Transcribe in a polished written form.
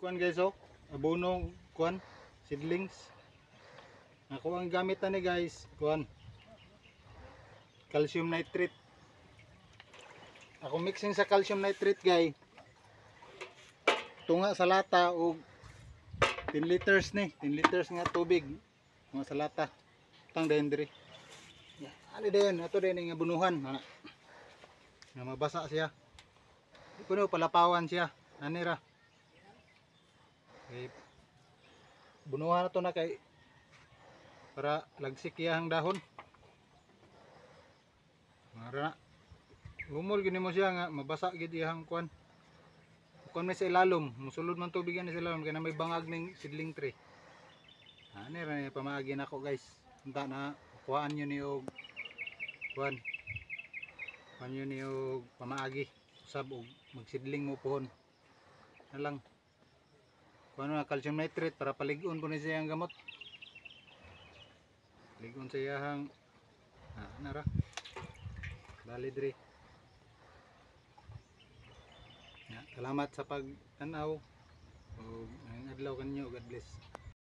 kuan guys oh. Abono kuan seedlings. Ako ang gamit ni guys, kuan. Calcium nitrate. Ako mixing sa calcium nitrate guys. Tunga sa lata og 10 liters ni, 10 liters nga tubig. Tunga sa lata. Tang dayon diri. Ano din, ato din nga bunuhan. Nga mabasa siya. Di kuno palapawan siya. Anira. Okay. Bunuhan na to na kay para lagsik iyang dahon. Mara. Humol gini mo siya nga mabasa gid iyang kuan. Kung may sa ilalom, musulod man tubigan ni sa ilalom kaya na may bangag ning seedling tree. Ani ra ni pamaagi nako guys. Unta na kuhaan niyo ni og kuan. Kuhaan niyo ni og pamaagi usab og magsidling mo pohon. Na lang. Kuan na calcium nitrate para palig-on po ni siyang gamot. Ligon sa iyang nara. Dali diri. Salamat sa pagtanaw. O ang adlaw kanyo. God bless.